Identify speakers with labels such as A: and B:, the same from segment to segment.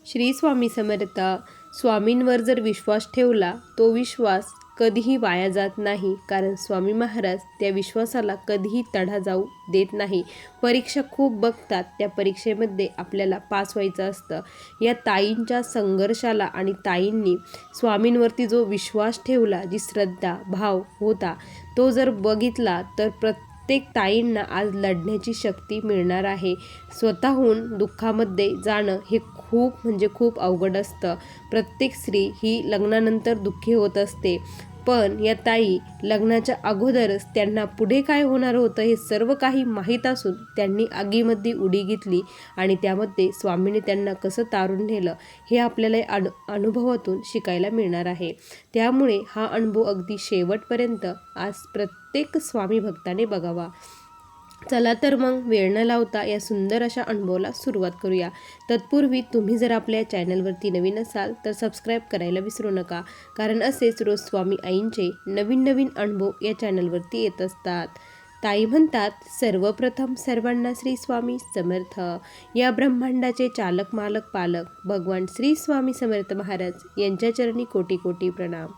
A: श्री स्वामी समर्थ. स्वामींवर जर विश्वास ठेवला तो विश्वास कधीही वाया जात नाही, कारण स्वामी महाराज त्या विश्वासाला कधीही तडा जाऊ देत नाही. परीक्षा खूप बघतात, त्या परीक्षेमध्ये आपल्याला पास व्हायचं असतं. या ताईंच्या संघर्षाला आणि ताईंनी स्वामींवरती जो विश्वास ठेवला, जी श्रद्धा भाव होता, तो जर बघितला तर प्रत्येक ताईंना आज लढण्याची शक्ती मिळणार आहे. स्वतःहून दुःखामध्ये जाणं हे खूप अवघड असतं. प्रत्येक स्त्री ही लग्नानंतर दुःखी होत असते, पण या ताई लग्नाच्या अगोदरच त्यांना पुढे काय होणार होतं हे सर्व काही माहीत असून त्यांनी आगीमध्ये उडी घेतली आणि त्यामध्ये स्वामीने त्यांना कसं तारून नेलं हे आपल्याला अनुभवातून शिकायला मिळणार आहे. त्यामुळे हा अनुभव अगदी शेवटपर्यंत आज प्रत्येक स्वामी भक्ताने बघावा. चला तर मग वेळ न लावता या सुंदर अशा अनुभवाला सुरुवात करूया. तत्पूर्वी तुम्ही जर आपल्या चॅनलवरती नवीन असाल तर सबस्क्राईब करायला विसरू नका, कारण असेच रोज स्वामी आईंचे नवीन अनुभव या चॅनलवरती येत असतात. ताई म्हणतात, सर्वप्रथम सर्वांना श्री स्वामी समर्थ. या ब्रह्मांडाचे चालक मालक पालक भगवान श्री स्वामी समर्थ महाराज यांच्या चरणी कोटी कोटी प्रणाम.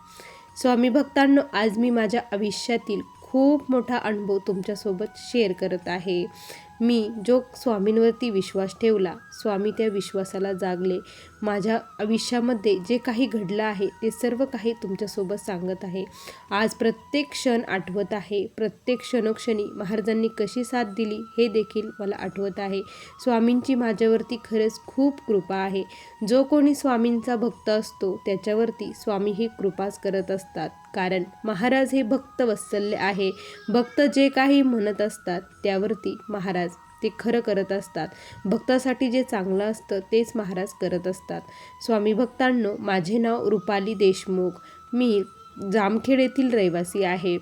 A: स्वामी भक्तांनो, आज मी माझ्या आयुष्यातील खूप मोठा अनुभव तुमच्यासोबत शेअर करत आहे. मी जो स्वामींवरती विश्वास ठेवला, स्वामी त्या विश्वासाला जागले. माझ्या आयुष्यामध्ये जे काही घडलं आहे ते सर्व काही तुमच्यासोबत सांगत आहे. आज प्रत्येक क्षण आठवत आहे. प्रत्येक क्षणोक्षणी महाराजांनी कशी साथ दिली हे देखील मला आठवत आहे. स्वामींची माझ्यावरती खरंच खूप कृपा आहे. जो कोणी स्वामींचा भक्त असतो त्याच्यावरती स्वामी ही कृपाच करत असतात, कारण महाराज हे भक्त वत्सल्य आहे. भक्त जे काही म्हणत असतात त्यावरती महाराज ते खरं करत असतात. भक्तासाठी जे चांगलं असतं तेच महाराज करत असतात. स्वामी भक्तांनो, माझे नाव रुपाली देशमुख. मी जामखेड येथील रहिवासी आहे.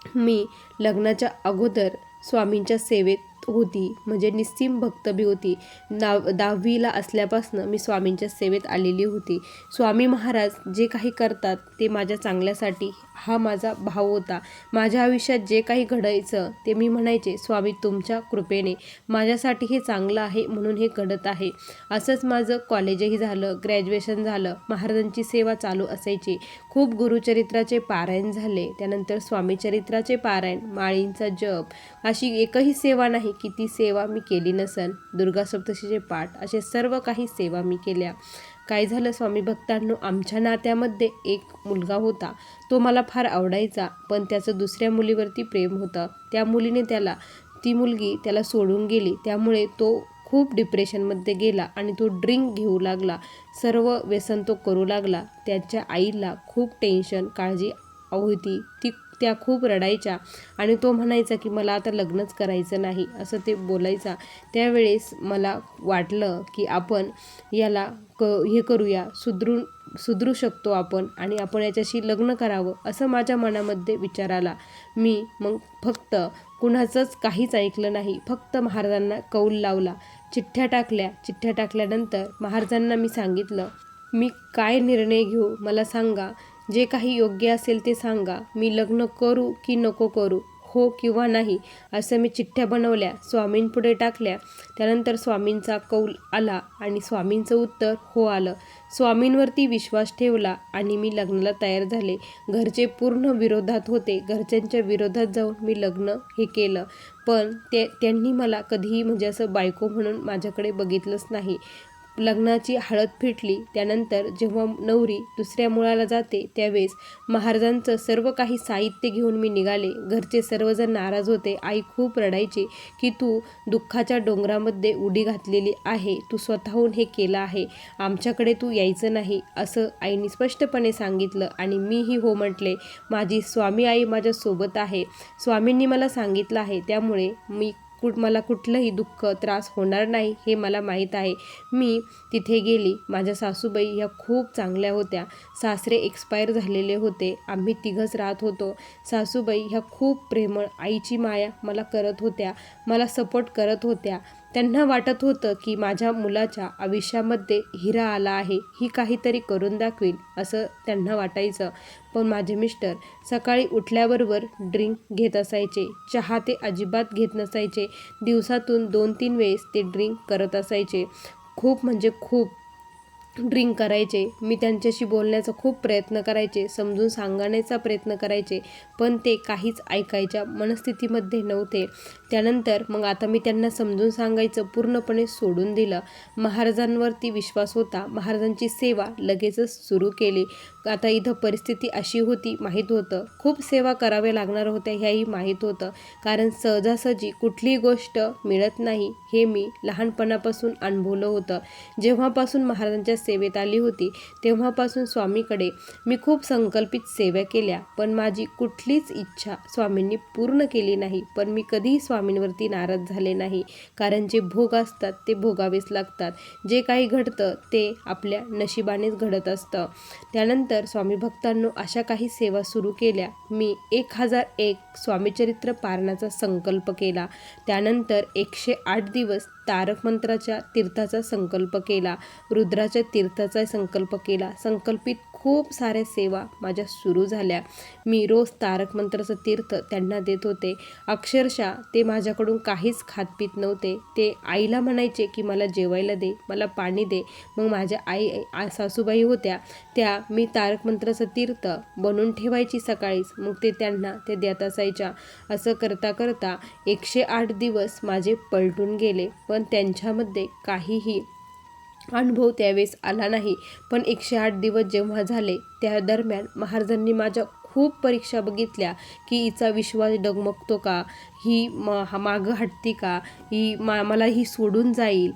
A: मी लग्नाच्या अगोदर स्वामींच्या सेवेत होती, म्हणजे निस्सीम भक्त बी होती. 10वीला असल्यापासून मी स्वामींच्या सेवेत आलेली होती. स्वामी महाराज जे काही करतात ते माझ्या चांगल्यासाठी हा माझा भाव होता. माझ्या आयुष्यात जे काही घडायचं ते मी म्हणायचे, स्वामी तुमच्या कृपेने माझ्यासाठी हे चांगलं आहे म्हणून हे घडत आहे. असंच माझं कॉलेजही झालं, ग्रॅज्युएशन झालं. महाराजांची सेवा चालू असायची. खूप गुरुचरित्राचे पारायण झाले, त्यानंतर स्वामीचरित्राचे पारायण, माळींचा जप, अशी एकही सेवा नाही की ती सेवा मी केली नसन. दुर्गा सप्तशीचे पाठ, असे सर्व काही सेवा मी केल्या. काय झालं स्वामी भक्तांनो, आमच्या नात्यामध्ये एक मुलगा होता. तो मला फार आवडायचा, पण त्याचं दुसऱ्या मुलीवरती प्रेम होतं. त्या मुलीने ती मुलगी त्याला सोडून गेली. त्यामुळे तो खूप डिप्रेशनमध्ये गेला आणि तो ड्रिंक घेऊ लागला. सर्व व्यसन तो करू लागला. त्याच्या आईला खूप टेन्शन, काळजी होती. त्या खूप रडायच्या आणि तो म्हणायचा की मला आता लग्नच करायचं नाही, असं ते बोलायचा. त्यावेळेस मला वाटलं की आपण याला हे करूया, सुधरू शकतो आपण आणि आपण याच्याशी लग्न करावं, असं माझ्या मनामध्ये विचार आला. मी मग फक्त कुणाचंच काहीच ऐकलं नाही, फक्त महाराजांना कौल लावला. चिठ्ठ्या टाकल्यानंतर महाराजांना मी सांगितलं, मी काय निर्णय घेऊ मला सांगा, जे काही योग्य असेल ते सांगा. मी लग्न करू की नको करू, हो किंवा नाही, असं मी चिठ्ठ्या बनवल्या, स्वामींपुढे टाकल्या. त्यानंतर स्वामींचा कौल आला आणि स्वामींचं उत्तर हो आलं. स्वामींवरती विश्वास ठेवला आणि मी लग्नाला तयार झाले. घरचे पूर्ण विरोधात होते. घरच्यांच्या विरोधात जाऊन मी लग्न हे केलं, पण त्यांनी मला कधीही म्हणजे असं बायको म्हणून माझ्याकडे बघितलंच नाही. लग्नाची हळद फिटली, त्यानंतर जेव्हा नवरी दुसऱ्या मुलाला जाते त्यावेळेस महाराजांचं सर्व काही साहित्य घेऊन मी निघाले. घरचे सर्वजण नाराज होते. आई खूप रडायची की तू दुःखाच्या डोंगरामध्ये उडी घातलेली आहे, तू स्वतःहून हे केलं आहे, आमच्याकडे तू यायचं नाही, असं आईने स्पष्टपणे सांगितलं. आणि मीही हो म्हटले. माझी स्वामी आई माझ्यासोबत आहे. स्वामींनी मला सांगितलं आहे, त्यामुळे मला कुठलंही दुःख त्रास होणार नाही हे मला माहीत आहे. मी तिथे गेली. माझ्या सासूबाई ह्या खूप चांगल्या होत्या. सासरे एक्सपायर झालेले होते. आम्ही तिघंच राहत होतो. सासूबाई ह्या खूप प्रेमळ, आईची माया मला करत होत्या, मला सपोर्ट करत होत्या. त्यांना वाटत होतं की माझ्या मुलाच्या आयुष्यामध्ये हिरा आला आहे, ही काहीतरी करून दाखवील, असं त्यांना वाटायचं. पण माझे मिस्टर सकाळी उठल्याबरोबर ड्रिंक घेत असायचे. चहा ते अजिबात घेत नसायचे. दिवसातून 2-3 वेळेस ते ड्रिंक करत असायचे. खूप ड्रिंक करायचे. मी त्यांच्याशी बोलण्याचा खूप प्रयत्न करायचे, समजून सांगण्याचा प्रयत्न करायचे, पण ते काहीच ऐकायच्या मनस्थितीमध्ये नव्हते. त्यानंतर मग आता मी त्यांना समजून सांगायचं पूर्णपणे सोडून दिलं. महाराजांवरती विश्वास होता. महाराजांची सेवा लगेचच सुरू केली. आता इथं परिस्थिती अशी होती, माहीत होतं. खूप सेवा कराव्या लागणार होत्या ह्याही माहीत होतं. कारण सहजासहजी कुठलीही गोष्ट मिळत नाही हे मी लहानपणापासून अनुभवलं होतं. जेव्हापासून महाराजांच्या सेवेत आली होती तेव्हापासून स्वामीकडे मी खूप संकल्पित सेवा केल्या, पण माझी कुठलीच इच्छा स्वामींनी पूर्ण केली नाही. पण मी कधीही स्वामींवरती नाराज झाले नाही, कारण जे भोग असतात ते भोगावेच लागतात. जे काही घडतं ते आपल्या नशिबानेच घडत असतं. त्यानंतर स्वामी भक्तांनो अशा काही सेवा सुरू केल्या. मी 1001 स्वामीचरित्र पारणाचा संकल्प केला. त्यानंतर 108 दिवस तारक मंत्राच्या तीर्थाचा संकल्प केला. रुद्राच्या तीर्थाचा संकल्प केला. संकल्पित खूप साऱ्या सेवा माझ्या सुरू झाल्या. मी रोज तारक मंत्राचं तीर्थ त्यांना देत होते. अक्षरशः ते माझ्याकडून काहीच खात पीत नव्हते. ते आईला म्हणायचे की मला जेवायला दे, मला पाणी दे. मग माझ्या सासूबाई होत्या त्या मी तारक मंत्राचं तीर्थ बनवून ठेवायची सकाळीच, मग ते त्यांना ते देत असायच्या. असं करता करता 108 दिवस माझे पलटून गेले, पण त्यांच्यामध्ये काहीही अनुभव त्यावेळेस आला नाही. पण 108 दिवस जेव्हा झाले त्या दरम्यान महाराजांनी माझ्या खूप परीक्षा बघितल्या की हिचा विश्वास डगमगतो का, ही मागं हटती का, ही मला ही सोडून जाईल.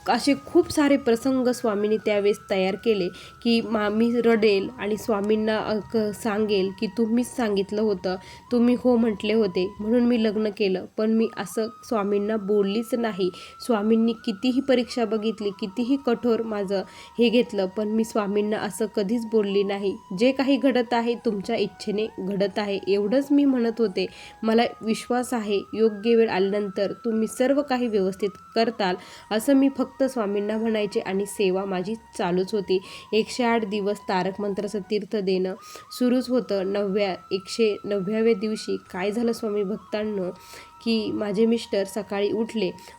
A: असे खूप सारे प्रसंग स्वामींनी त्यावेळेस तयार केले की मी रडेल आणि स्वामींना सांगेल की तुम्हीच सांगितलं होतं, तुम्ही हो म्हटले होते म्हणून मी लग्न केलं. पण मी असं स्वामींना बोललीच नाही. स्वामींनी कितीही परीक्षा बघितली, कितीही कठोर माझं हे घेतलं, पण मी स्वामींना असं कधीच बोलली नाही. जे काही घडत आहे तुमच्या इच्छेने घडत आहे एवढंच मी म्हणत होते. मला विश्वास आहे योग्य वेळ आल्यानंतर तुम्ही सर्व काही व्यवस्थित करताल असं मी फक्त स्वामींना म्हणायचे आणि सेवा माझी चालूच होती. 108 दिवस तारक मंत्राचं तीर्थ देणं सुरूच होतं. 109व्या दिवशी काय झालं स्वामी भक्तांनो की माझे मिस्टर सकाळी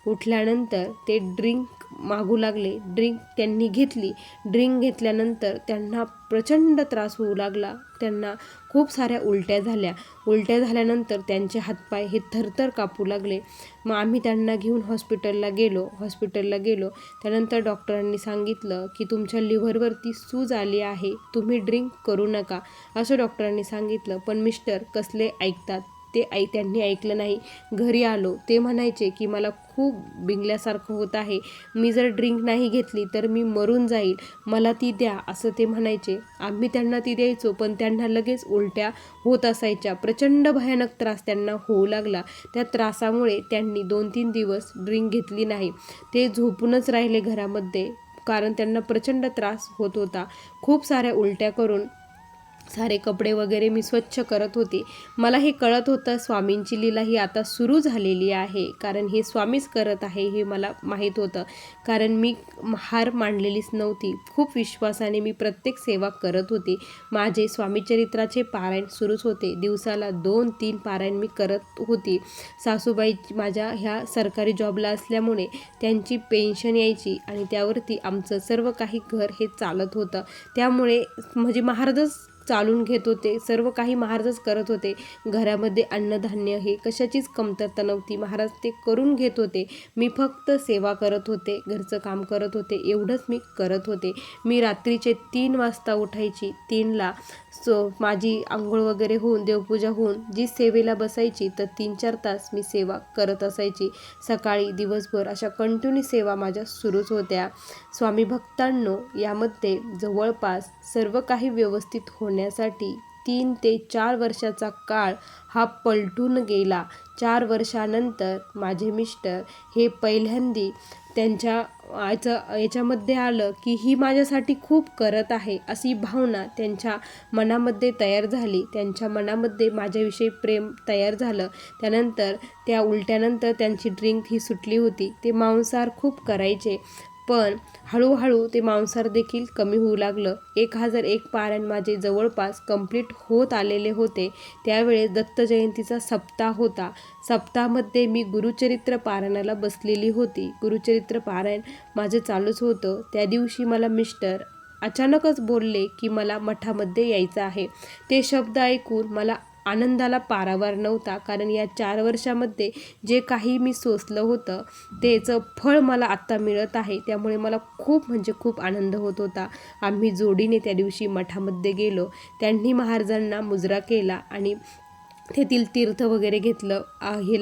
A: उठल्यानंतर ते ड्रिंक मागू लागले. ड्रिंक त्यांनी घेतली. ड्रिंक घेतल्यानंतर त्यांना प्रचंड त्रास होऊ लागला. त्यांना खूप साऱ्या उलट्या झाल्यानंतर त्यांचे हातपाय हे थरथर कापू लागले. मग आम्ही त्यांना घेऊन हॉस्पिटलला गेलो. त्यानंतर डॉक्टरांनी सांगितलं की तुमच्या लिव्हरवरती सूज आली आहे, तुम्ही ड्रिंक करू नका असं डॉक्टरांनी सांगितलं. पण मिस्टर कसले ऐकतात, त्यांनी ऐकलं नाही. घरी आलो ते म्हणायचे की मला खूप बिंगल्यासारखं होत आहे, मी जर ड्रिंक नाही घेतली तर मी मरून जाईल, मला ती द्या असं ते म्हणायचे. आम्ही त्यांना ती द्यायचो, पण त्यांना लगेच उलट्या होत असायच्या. प्रचंड भयानक त्रास त्यांना होऊ लागला. त्या त्रासामुळे त्यांनी 2-3 दिवस ड्रिंक घेतली नाही. ते झोपूनच राहिले घरामध्ये, कारण त्यांना प्रचंड त्रास होत होता. खूप साऱ्या उलट्या करून सारे कपडे वगैरे मी स्वच्छ करत होते. मला हे कळत होतं स्वामींची लीला ही आता सुरू झालेली आहे, कारण हे स्वामीच करत आहे हे मला माहीत होतं. कारण मी हार मांडलेलीच नव्हती. खूप विश्वासाने मी प्रत्येक सेवा करत होते. माझे स्वामीचरित्राचे पारायण सुरूच होते. दिवसाला 2-3 पारायण मी करत होती. सासूबाई माझ्या ह्या सरकारी जॉबला असल्यामुळे त्यांची पेन्शन यायची आणि त्यावरती आमचं सर्व काही घर हे चालत होतं. त्यामुळे म्हणजे महाराजच चालून घेत होते, सर्व काही महाराजच करत होते. घरामध्ये अन्नधान्य हे कशाचीच कमतरता नव्हती. महाराज ते करून घेत होते. मी फक्त सेवा करत होते, घरचं काम करत होते, एवढंच मी करत होते. मी रात्रीचे 3 वाजता उठायची. 3ला माझी आंघोळ वगैरे होऊन देवपूजा होऊन जी सेवेला बसायची तर 3-4 तास मी सेवा करत असायची. सकाळी दिवसभर अशा कंटिन्यू सेवा माझ्या सुरूच होत्या. स्वामी भक्तांनो, यामध्ये जवळपास सर्व काही व्यवस्थित होण्यासाठी 3 ते 4 वर्षाचा काळ हा पलटून गेला. 4 वर्षानंतर माझे मिस्टर हे पहिल्यांदी त्यांच्या याच्यामध्ये आलं की ही माझ्यासाठी खूप करत आहे अशी भावना त्यांच्या मनामध्ये तयार झाली. त्यांच्या मनामध्ये माझ्याविषयी प्रेम तयार झालं. त्यानंतर त्या उलट्यानंतर त्यांची ड्रिंक ही सुटली होती. ते मांसाहार खूप करायचे, पण हळूहळू ते मांसाहार देखील कमी होऊ लागलं. 1001 पारायण माझे जवळपास कंप्लीट होत आलेले होते. त्यावेळेस दत्त जयंतीचा सप्ताह होता. सप्ताहामध्ये मी गुरुचरित्र पारायणाला बसलेली होती. गुरुचरित्र पारायण माझं चालूच होतं. त्या दिवशी मला मिस्टर अचानकच बोलले की मला मठामध्ये यायचं आहे. ते शब्द ऐकून मला आनंदाला पारावार नव्हता, कारण या 4 वर्षामध्ये जे काही मी सोसलं होतं त्याचं फळ मला आत्ता मिळत आहे. त्यामुळे मला खूप म्हणजे खूप आनंद होत होता. आम्ही जोडीने त्या दिवशी मठामध्ये गेलो. त्यांनी महाराजांना मुजरा केला आणि तेथील तीर्थ वगैरे घेतलं,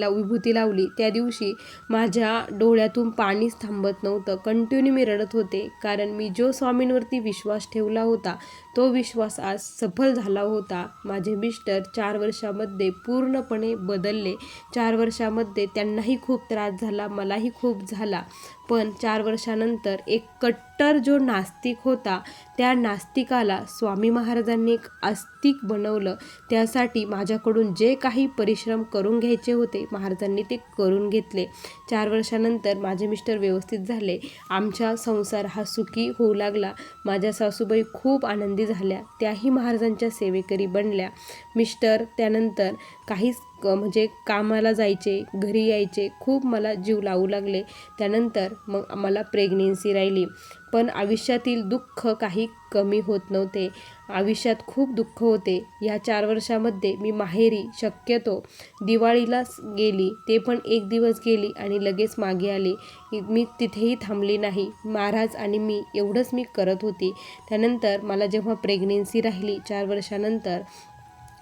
A: विभूती लावली. त्या दिवशी माझ्या डोळ्यातून पाणीच थांबत नव्हतं. कंटिन्यू मी रडत होते, कारण मी जो स्वामींवरती विश्वास ठेवला होता तो विश्वास आज सफल झाला होता. माझे मिस्टर 4 वर्षामध्ये पूर्णपणे बदलले. 4 वर्षामध्ये त्यांनाही खूप त्रास झाला, मलाही खूप झाला. पण 4 वर्षानंतर एक कट्टर जो नास्तिक होता त्या नास्तिकाला स्वामी महाराजांनी एक आस्तिक बनवलं. त्यासाठी माझ्याकडून जे काही परिश्रम करून घ्यायचे होते महाराजांनी ते करून घेतले. 4 वर्षानंतर माझे मिस्टर व्यवस्थित झाले. आमचा संसार हा सुखी होऊ लागला. माझ्या सासूबाई खूप आनंदी झाल्या. त्याही महाराजांच्या सेवेकरी बनल्या. मिस्टर त्यानंतर काहीच म्हणजे कामाला जायचे, घरी यायचे, खूप मला जीव लावू लागले. त्यानंतर मग मला प्रेग्नेन्सी राहिली. पण आयुष्यातील दुःख काही कमी होत नव्हते. आयुष्यात खूप दुःख होते. या 4 वर्षामध्ये मी माहेरी शक्यतो दिवाळीलाच गेली, ते पण 1 दिवस गेली आणि लगेच मागे आली. मी तिथेही थांबली नाही. महाराज आणि मी एवढंच मी करत होती. त्यानंतर मला जेव्हा प्रेग्नेन्सी राहिली 4 वर्षानंतर,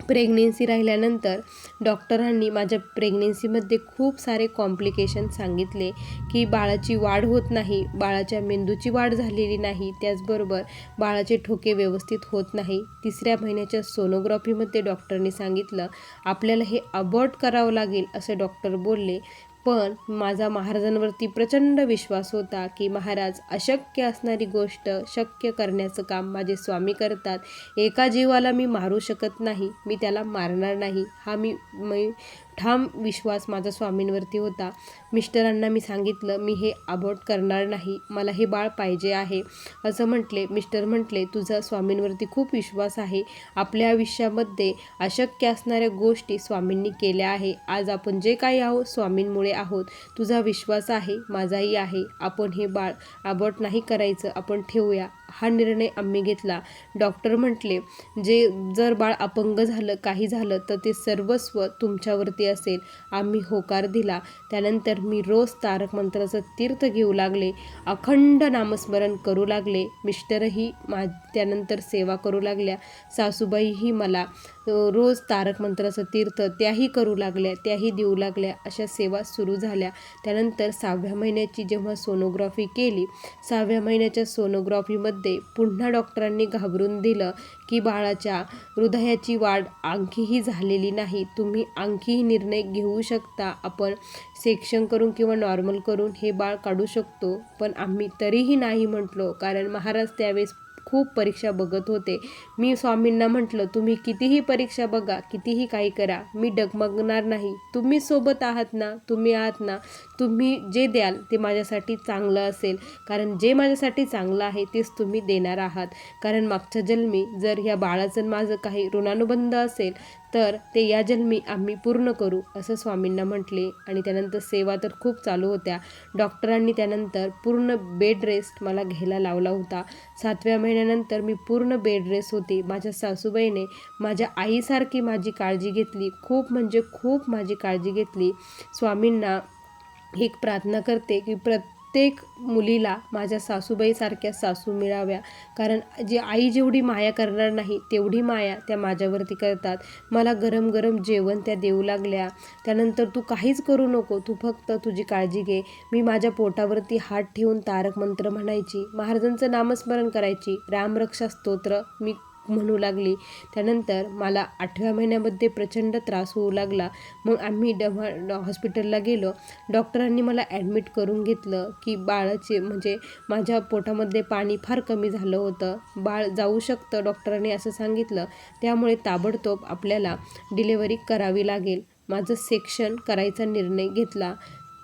A: प्रेग्नेन्सी राहिल्यानंतर डॉक्टरांनी माझ्या प्रेग्नेन्सीमध्ये खूप सारे कॉम्प्लिकेशन सांगितले की बाळाची वाढ होत नाही, बाळाच्या मेंदूची वाढ झालेली नाही, त्याचबरोबर बाळाचे ठोके व्यवस्थित होत नाही. 3ऱ्या महिन्याच्या सोनोग्राफीमध्ये डॉक्टरनी सांगितलं आपल्याला हे अबॉर्ट करावं लागेल असं डॉक्टर बोलले. पण माझा महाराजांवरती प्रचंड विश्वास होता की महाराज अशक्य असणारी गोष्ट शक्य करण्याचं काम माझे स्वामी करतात. एका जीवाला मी मारू शकत नाही, मी त्याला मारणार नाही, हा मी ठाम विश्वास माझा स्वामींवरती होता. मिस्टरांना मी सांगितलं मी हे अबॉर्ट करणार नाही, मला हे बाळ पाहिजे आहे असं म्हटले. मिस्टर म्हटले तुझा स्वामींवरती खूप विश्वास आहे, आपल्या आयुष्यामध्ये अशक्य असणाऱ्या गोष्टी स्वामींनी केल्या आहे. आज आपण जे काही आहोत स्वामींमुळे आहोत. तुझा विश्वास आहे, माझाही आहे, आपण हे बाळ अबॉर्ट नाही करायचं, आपण ठेवूया. हा निर्णय आम्ही घेतला. डॉक्टर म्हटले जर बाळ अपंग झालं, काही झालं तर ते सर्वस्व तुमच्यावरती असेल. आम्ही होकार दिला. त्यानंतर मी रोज तारक मंत्राचं तीर्थ घेऊ लागले, अखंड नामस्मरण करू लागले. मिस्टरही त्यानंतर सेवा करू लागल्या. सासूबाईही मला रोज तारक मंत्राचं तीर्थ त्याही करू लागल्या, त्याही देऊ लागल्या. अशा सेवा सुरू झाल्या. त्यानंतर 6व्या महिन्याची जेव्हा सोनोग्राफी केली, 6व्या महिन्याच्या सोनोग्राफीमध्ये पुन्हा डॉक्टरांनी घाबरून दिलं की बाळाच्या हृदयाची वाढ आणखीही झालेली नाही, तुम्ही आणखीही निर्णय घेऊ शकता, आपण सेक्शन करून किंवा नॉर्मल करून हे बाळ काढू शकतो. पण आम्ही तरीही नाही म्हटलो, कारण महाराज त्यावेळेस खूप परीक्षा बघत होते. मी स्वामींना म्हटलं तुम्ही कितीही परीक्षा बघा, कितीही काही करा, मी डगमगणार नाही. तुम्ही सोबत आहात ना, तुम्ही आहात ना, तुम्ही जे द्याल ते माझ्यासाठी चांगलं असेल, कारण जे माझ्यासाठी चांगलं आहे तेच तुम्ही देणार आहात. कारण मागच्या जन्मी जर ह्या बाळाचं माझं काही ऋणानुबंध असेल तर ते या जन्मी आम्ही पूर्ण करू असं स्वामींना म्हटले. आणि त्यानंतर सेवा तर खूप चालू होत्या. डॉक्टरांनी त्यानंतर पूर्ण बेड रेस्ट मला घ्यायला लावला होता. 7व्या महिन्यानंतर मी पूर्ण बेड रेस्ट होते. माझ्या सासूबाईने माझ्या आईसारखी माझी काळजी घेतली, खूप म्हणजे खूप माझी काळजी घेतली. स्वामींना एक प्रार्थना करते की प्रत्येक मुलीला माझ्या सासूबाईसारख्या सासू मिळाव्या, कारण जी आई जेवढी माया करणार नाही तेवढी माया त्या माझ्यावरती करतात. मला गरम गरम जेवण त्या देऊ लागल्या. त्यानंतर तू काहीच करू नको, तू फक्त तुझी काळजी घे. मी माझ्या पोटावरती हात ठेवून तारक मंत्र म्हणायची, महाराजांचं नामस्मरण करायची, रामरक्षा स्तोत्र मी म्हणू लागली. त्यानंतर मला 8व्या महिन्यामध्ये प्रचंड त्रास होऊ लागला. मग आम्ही हॉस्पिटलला गेलो. डॉक्टरांनी मला ॲडमिट करून घेतलं की बाळाचे म्हणजे माझ्या पोटामध्ये पाणी फार कमी झालं होतं, बाळ जाऊ शकतं डॉक्टरांनी असं सांगितलं. त्यामुळे ताबडतोब आपल्याला डिलेवरी करावी लागेल. माझं सेक्शन करायचा निर्णय घेतला.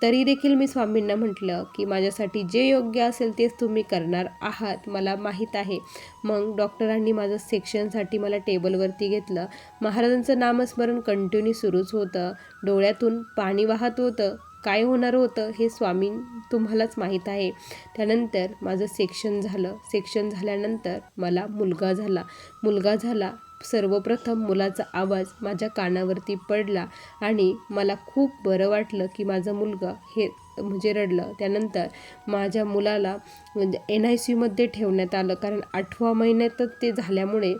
A: तरी देखील मी स्वामींना म्हटलं की माझ्यासाठी जे योग्य असेल तेच तुम्ही करणार आहात, मला माहीत आहे. मग डॉक्टरांनी माझं सेक्शनसाठी मला टेबलवरती घेतलं. महाराजांचं नामस्मरण कंटिन्यू सुरूच होतं. डोळ्यातून पाणी वाहत होतं. काय होणार होतं हे स्वामी तुम्हालाच माहीत आहे. त्यानंतर माझं सेक्शन झालं. सेक्शन झाल्यानंतर मला मुलगा झाला. सर्वप्रथम मुलाचा आवाज माझ्या कानावरती पडला आणि मला खूप बरं वाटलं की माझा मुलगा हे म्हणजे रडलं. त्यानंतर माझ्या मुलाला NICUमध्ये ठेवण्यात आलं, कारण 8व्या महिन्यातच ते झाल्यामुळे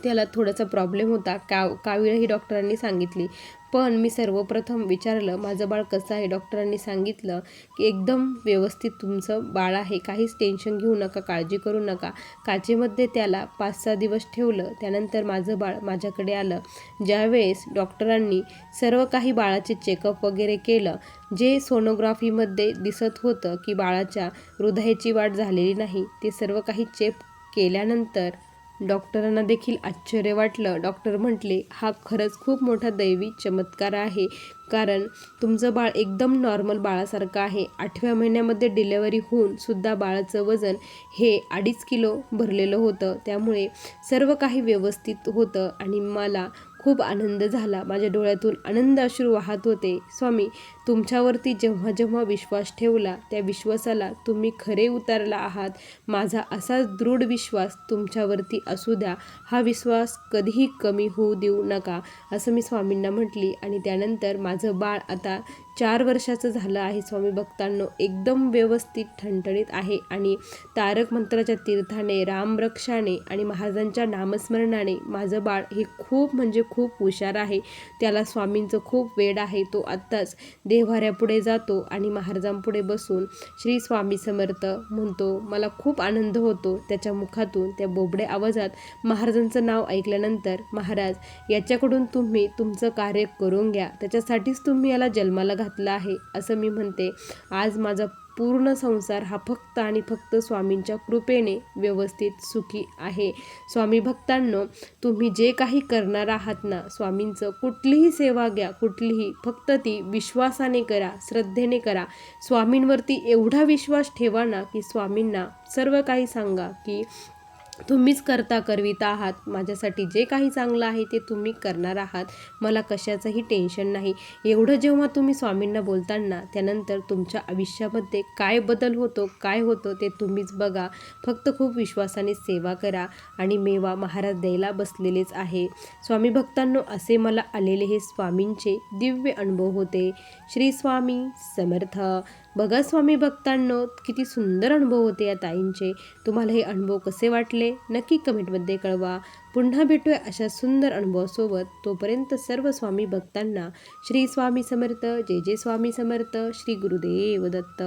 A: त्याला थोडासा प्रॉब्लेम होता. कावीळ ही डॉक्टरांनी सांगितली. पण मी सर्वप्रथम विचारलं, माझं बाळ कसं आहे? डॉक्टरांनी सांगितलं की एकदम व्यवस्थित तुमचं बाळ आहे, काहीच टेन्शन घेऊ नका, काळजी करू नका. काचेमध्ये त्याला 5-6 दिवस ठेवलं. त्यानंतर माझं बाळ माझ्याकडे आलं. ज्यावेळेस डॉक्टरांनी सर्व काही बाळाचे चेकअप वगैरे केलं, जे सोनोग्राफीमध्ये दिसत होतं की बाळाच्या हृदयाची वाढ झालेली नाही, ते सर्व काही चेक केल्यानंतर डॉक्टरांना देखील आश्चर्य वाटलं. डॉक्टर म्हटले, हा खरंच खूप मोठा दैवी चमत्कार आहे, कारण तुमचं बाळ एकदम नॉर्मल बाळासारखं आहे. 8व्या महिन्यामध्ये डिलेवरी होऊन सुद्धा बाळाचं वजन हे 2.5 किलो भरलेलं होतं. त्यामुळे सर्व काही व्यवस्थित होतं आणि मला खूप आनंद झाला. माझ्या डोळ्यातून आनंद अश्रू वाहत होते. स्वामी, तुमच्यावरती जेव्हा जेव्हा विश्वास ठेवला, त्या विश्वासाला तुम्ही खरे उतरला आहात. माझा असाच दृढ विश्वास तुमच्यावरती असू द्या. हा विश्वास कधीही कमी होऊ देऊ नका, असं मी स्वामींना म्हटली. आणि त्यानंतर माझं बाळ आता 4 वर्षाचं झालं आहे. स्वामी भक्तांनो, एकदम व्यवस्थित ठणठणीत आहे आणि तारक मंत्राच्या तीर्थाने, रामरक्षाने आणि महाराजांच्या नामस्मरणाने माझं बाळ हे खूप म्हणजे खूप हुशार आहे. त्याला स्वामींचं खूप वेड आहे. तो आत्ताच देव्हाऱ्यापुढे जातो आणि महाराजांपुढे बसून श्री स्वामी समर्थ म्हणतो. मला खूप आनंद होतो त्याच्या मुखातून, त्या बोबड्या आवाजात महाराजांचं नाव ऐकल्यानंतर. महाराज, याच्याकडून तुम्ही तुमचं कार्य करून घ्या, त्याच्यासाठीच तुम्ही याला जन्माला घातलं आहे, असं मी म्हणते. आज माझा पूर्ण संसार हा फक्त आणि फक्त स्वामींच्या कृपेने व्यवस्थित सुखी आहे. स्वामी भक्तांनो, तुम्ही जे काही करणार आहात ना, स्वामींचं कुठलीही सेवा घ्या, कुठलीही, फक्त ती विश्वासाने करा, श्रद्धेने करा. स्वामींवरती एवढा विश्वास ठेवा ना की स्वामींना सर्व काही सांगा की तुम्हीच करता करविता आहात. माझ्यासाठी जे काही चांगलं आहे ते तुम्ही करणार आहात. मला कशाचंही टेन्शन नाही. एवढं जेव्हा तुम्ही स्वामींना बोलताना, त्यानंतर तुमच्या आयुष्यामध्ये काय बदल होतो, काय होतं ते तुम्हीच बघा. फक्त खूप विश्वासाने सेवा करा आणि मेवा महाराज द्यायला बसलेलेच आहे. स्वामी भक्तांनो, असे मला आलेले हे स्वामींचे दिव्य अनुभव होते. श्री स्वामी समर्थ. बघा स्वामी भक्तांनो, किती सुंदर अनुभव होते या ताईंचे. तुम्हाला हे अनुभव कसे वाटले नक्की कमेंटमध्ये कळवा. पुन्हा भेटूया अशा सुंदर अनुभवासोबत. तोपर्यंत सर्व स्वामी भक्तांना श्री स्वामी समर्थ. जय जय स्वामी समर्थ. श्री गुरुदेव दत्त.